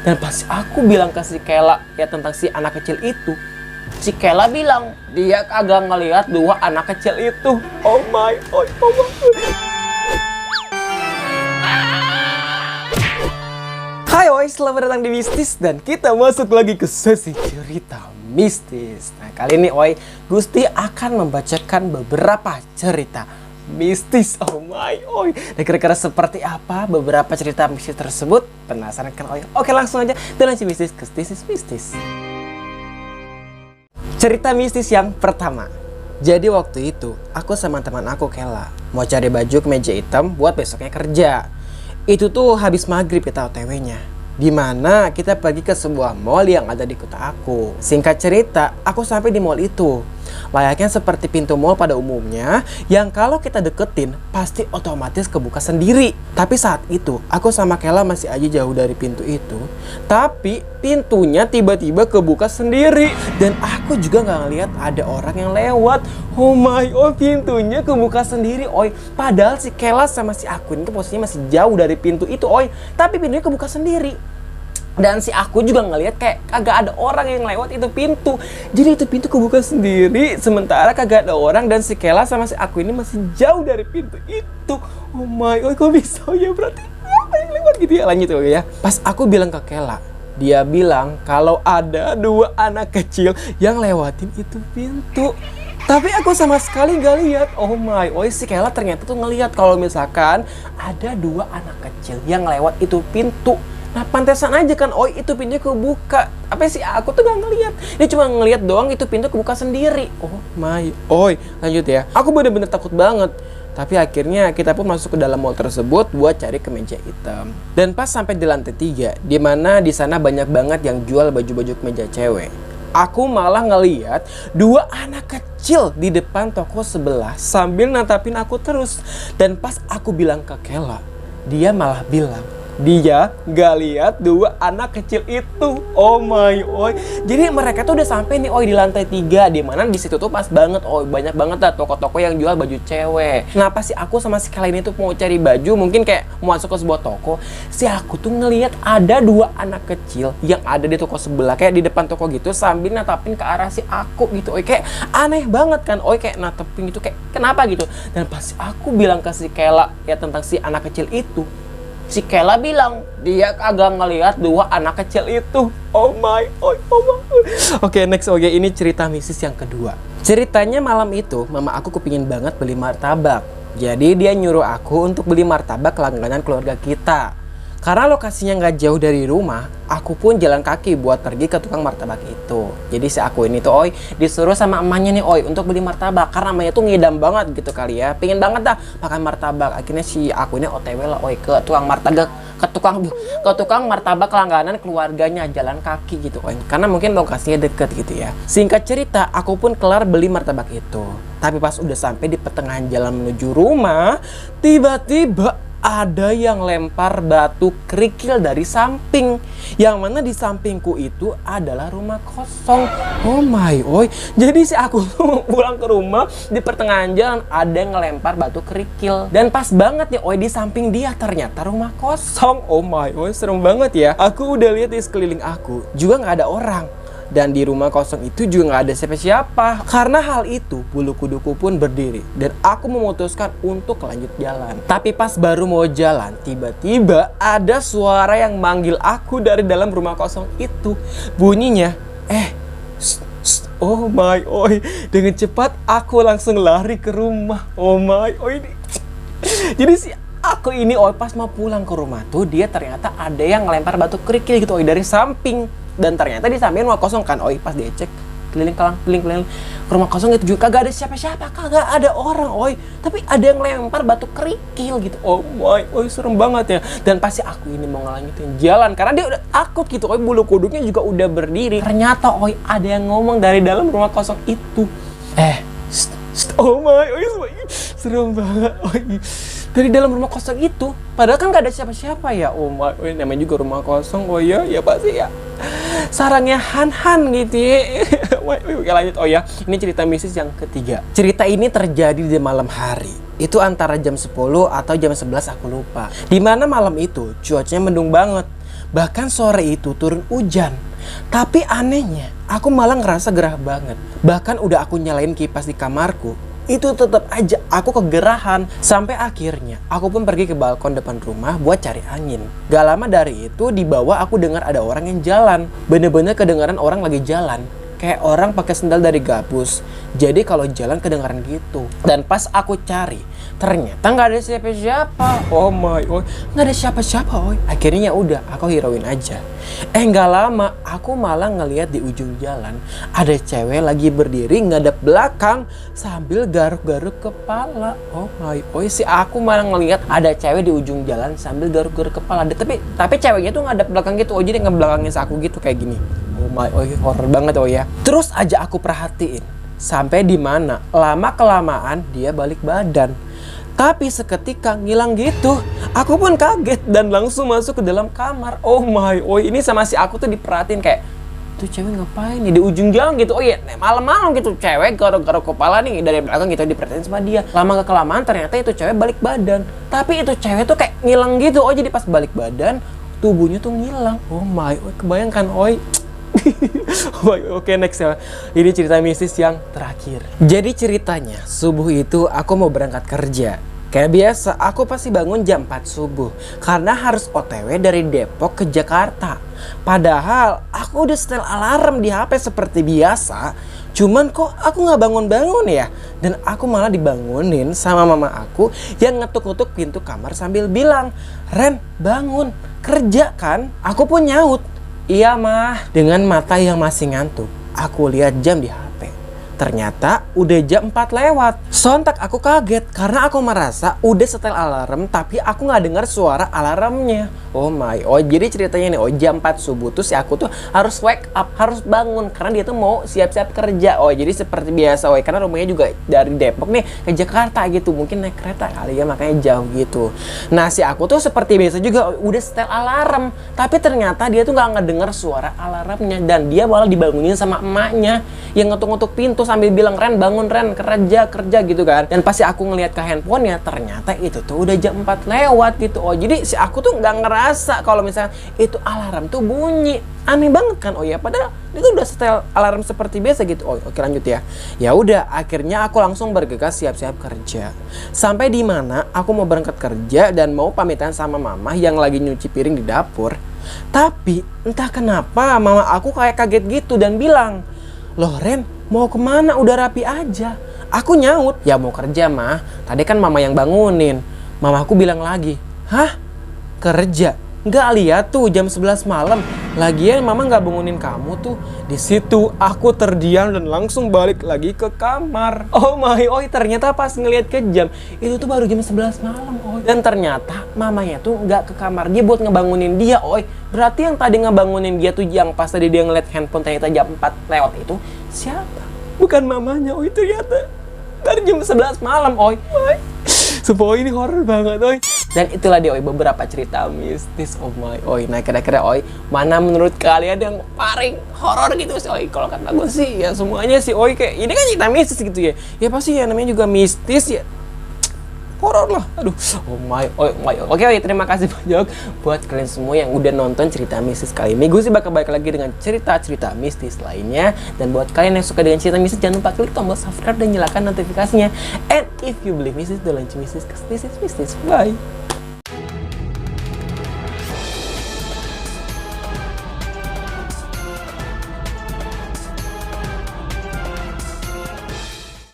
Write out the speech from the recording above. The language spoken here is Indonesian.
Dan pas aku bilang ke si Kela ya tentang si anak kecil itu, si Kela bilang dia kagak ngelihat dua anak kecil itu. Oh my. Hai oi, selamat datang di Mistis dan kita masuk lagi ke sesi cerita mistis. Nah kali ini oi, Gusti akan membacakan beberapa cerita mistis. Oh my oi. Dan kira-kira seperti apa beberapa cerita mistis tersebut? Penasaran kan oi? Oke langsung aja dengan si mistis ke mistis. Cerita mistis yang pertama. Jadi waktu itu aku sama teman aku Kela mau cari baju kemeja hitam buat besoknya kerja. Itu tuh habis maghrib kita OTW-nya. Dimana kita pergi ke sebuah mall yang ada di kota aku. Singkat cerita, aku sampai di mall itu. Layaknya seperti pintu mall pada umumnya, yang kalau kita deketin pasti otomatis kebuka sendiri. Tapi saat itu, aku sama Kela masih aja jauh dari pintu itu. Tapi pintunya tiba-tiba kebuka sendiri. Dan aku juga gak ngeliat ada orang yang lewat. Oh my, pintunya kebuka sendiri, oi. Padahal si Kela sama si aku ini posisinya masih jauh dari pintu itu, oi. Tapi pintunya kebuka sendiri. Dan si aku juga ngeliat kayak kagak ada orang yang lewat itu pintu. Jadi itu pintu kebuka sendiri, sementara kagak ada orang dan si Kela sama si aku ini masih jauh dari pintu itu. Oh my, kok bisa ya, berarti apa yang lewat gitu ya. Lanjut ya. Pas aku bilang ke Kela, dia bilang kalau ada dua anak kecil yang lewatin itu pintu. Tapi aku sama sekali gak lihat. Oh my, si Kela ternyata tuh ngelihat kalau misalkan ada dua anak kecil yang lewat itu pintu. Nah pantesan aja kan, itu pintunya kebuka. Apa sih, aku tuh gak ngeliat. Dia cuma ngeliat doang itu pintu kebuka sendiri. Oh my, lanjut ya. Aku bener-bener takut banget. Tapi akhirnya kita pun masuk ke dalam mall tersebut buat cari kemeja hitam. Dan pas sampai di lantai 3, dimana di sana banyak banget yang jual baju-baju kemeja cewek. Aku malah ngeliat dua anak kecil di depan toko sebelah sambil natapin aku terus. Dan pas aku bilang ke Kela, dia malah bilang dia gak lihat dua anak kecil itu. Oh my, jadi mereka tuh udah sampai nih di lantai 3, dimana di situ tuh pas banget banyak banget lah toko-toko yang jual baju cewek. Kenapa sih aku sama si Kela ini tuh mau cari baju, mungkin kayak mau masuk ke sebuah toko. Si aku tuh ngelihat ada dua anak kecil yang ada di toko sebelah, kayak di depan toko gitu sambil natapin ke arah si aku gitu. Kayak aneh banget kan, kayak natapin gitu, kayak kenapa gitu. Dan pas aku bilang ke si Kela ya tentang si anak kecil itu, si Kela bilang dia kagak ngelihat dua anak kecil itu. Oh my. Oke, next. Ini cerita mistis yang kedua. Ceritanya malam itu mama aku kepingin banget beli martabak. Jadi dia nyuruh aku untuk beli martabak langganan keluarga kita. Karena lokasinya nggak jauh dari rumah, aku pun jalan kaki buat pergi ke tukang martabak itu. Jadi si aku ini tuh disuruh sama emaknya nih untuk beli martabak. Karena emaknya tuh ngidam banget gitu kali ya. Pengen banget dah makan martabak. Akhirnya si aku ini OTW lah ke tukang martabak. Ke tukang martabak langganan keluarganya, jalan kaki gitu karena mungkin lokasinya deket gitu ya. Singkat cerita, aku pun kelar beli martabak itu. Tapi pas udah sampai di pertengahan jalan menuju rumah, tiba-tiba ada yang lempar batu kerikil dari samping. Yang mana di sampingku itu adalah rumah kosong. Oh my, jadi si aku tuh pulang ke rumah, di pertengahan jalan ada yang ngelempar batu kerikil. Dan pas banget nih di samping dia ternyata rumah kosong. Oh my, serem banget ya. Aku udah lihat di sekeliling aku juga nggak ada orang. Dan di rumah kosong itu juga nggak ada siapa-siapa. Karena hal itu, bulu kuduku pun berdiri. Dan aku memutuskan untuk lanjut jalan. Tapi pas baru mau jalan, tiba-tiba ada suara yang manggil aku dari dalam rumah kosong itu. Bunyinya, oh my, dengan cepat aku langsung lari ke rumah. Oh my, jadi si aku ini pas mau pulang ke rumah tuh, dia ternyata ada yang ngelempar batu kerikil gitu dari samping. Dan ternyata di samping rumah kosong kan, pas dia cek keliling ke rumah kosong itu juga kagak ada siapa-siapa, kagak ada orang, tapi ada yang lempar batu kerikil gitu. Oh my, serem banget ya. Dan pasti aku ini mau ngelanjutin jalan karena dia udah takut gitu, bulu kuduknya juga udah berdiri. Ternyata ada yang ngomong dari dalam rumah kosong itu. Oh my, serem banget. Dari dalam rumah kosong itu, padahal kan gak ada siapa-siapa ya. Oh my, namanya juga rumah kosong. Ya pasti ya sarangnya Han gitu ya. Oke lanjut. Ini cerita mistis yang ketiga. Cerita ini terjadi di malam hari. Itu antara jam 10 atau jam 11 aku lupa. Dimana malam itu cuacanya mendung banget. Bahkan sore itu turun hujan. Tapi anehnya, aku malah ngerasa gerah banget. Bahkan udah aku nyalain kipas di kamarku, itu tetap aja aku kegerahan. Sampai akhirnya aku pun pergi ke balkon depan rumah buat cari angin. Gak lama dari itu di bawah aku dengar ada orang yang jalan. Bener-bener kedengaran orang lagi jalan. Kayak orang pakai sendal dari gabus. Jadi kalau jalan kedengaran gitu. Dan pas aku cari, ternyata nggak ada siapa-siapa. Oh my god, nggak ada siapa-siapa. Akhirnya udah, aku hirauin aja. Nggak lama, aku malah ngeliat di ujung jalan ada cewek lagi berdiri ngadep belakang sambil garuk-garuk kepala. Oh my god, si aku malah ngeliat ada cewek di ujung jalan sambil garuk-garuk kepala. Tapi ceweknya tuh ngadep belakang gitu. Jadi ngebelakangin aku gitu kayak gini. Oh my god, horror banget ya. Terus aja aku perhatiin sampai di mana lama kelamaan dia balik badan. Tapi seketika ngilang gitu. Aku pun kaget dan langsung masuk ke dalam kamar. Oh my god, ini sama si aku tuh diperhatiin kayak tuh cewek ngapain nih di ujung jalan gitu. Oh iya, malam-malam gitu cewek garuk-garuk kepala nih dari belakang gitu, diperhatiin sama dia. Lama kelamaan ternyata itu cewek balik badan. Tapi itu cewek tuh kayak ngilang gitu. Oh jadi pas balik badan tubuhnya tuh ngilang. Oh my god, kebayangkan oi. Oke, next ya. Ini cerita mistis yang terakhir. Jadi ceritanya, subuh itu aku mau berangkat kerja. Kayak biasa, aku pasti bangun jam 4 subuh karena harus OTW dari Depok ke Jakarta. Padahal aku udah setel alarm di HP seperti biasa. Cuman kok aku nggak bangun-bangun ya? Dan aku malah dibangunin sama mama aku yang ngetuk-ngetuk pintu kamar sambil bilang, "Ren, bangun, kerja kan?" Aku pun nyaut, "Iya mah." Dengan mata yang masih ngantuk, aku lihat jam di HP. Ternyata udah jam 4 lewat. Sontak aku kaget karena aku merasa udah setel alarm tapi aku gak dengar suara alarmnya. Oh my, jadi ceritanya nih, jam 4 subuh tuh si aku tuh harus wake up, harus bangun karena dia tuh mau siap-siap kerja. Jadi seperti biasa karena rumahnya juga dari Depok nih ke Jakarta gitu, mungkin naik kereta kali ya makanya jauh gitu. Nah si aku tuh seperti biasa juga udah setel alarm, tapi ternyata dia tuh gak ngedenger suara alarmnya dan dia malah dibangunin sama emaknya yang ngetuk-ngetuk pintu sambil bilang, "Ren, bangun Ren, kerja gitu kan." Dan pasti aku ngeliat ke handphonenya, ternyata itu tuh udah jam 4 lewat gitu. Jadi si aku tuh nggak ngerasa kalau misalnya itu alarm tuh bunyi. Aneh banget kan. Padahal itu udah setel alarm seperti biasa gitu. Oke, lanjut ya. Ya udah, akhirnya aku langsung bergegas siap-siap kerja. Sampai di mana aku mau berangkat kerja dan mau pamitan sama mama yang lagi nyuci piring di dapur. Tapi entah kenapa mama aku kayak kaget gitu dan bilang, "Loh Ren, mau kemana? Udah rapi aja." Aku nyaut, "Ya mau kerja mah, tadi kan mama yang bangunin." Mama aku bilang lagi, "Hah? Kerja? Nggak lihat tuh jam 11 malam. Lagian mama nggak bangunin kamu tuh." Di situ aku terdiam dan langsung balik lagi ke kamar. Oh my, ternyata pas ngelihat ke jam itu tuh baru jam 11 malam. Dan ternyata mamanya tuh nggak ke kamar dia buat ngebangunin dia. Berarti yang tadi ngebangunin dia tuh yang pas tadi dia ngeliat handphone ternyata jam 4 lewat itu siapa? Bukan mamanya. Ternyata dari jam 11 malam. Sumpah ini horror banget. Dan itulah dia beberapa cerita mistis. Oh my. Nah kira-kira mana menurut kalian yang paling horor gitu sih? Kalau kata gue sih ya semuanya sih kayak ini kan cerita mistis gitu ya. Ya pasti ya namanya juga mistis ya. Horor lah. Aduh. Oh my. Oke, terima kasih banyak buat kalian semua yang udah nonton cerita mistis kali ini. Gue sih bakal balik lagi dengan cerita-cerita mistis lainnya. Dan buat kalian yang suka dengan cerita mistis, jangan lupa klik tombol subscribe dan nyalakan notifikasinya. And if you believe mistis, don't launch mistis, 'cause this is mistis. Bye.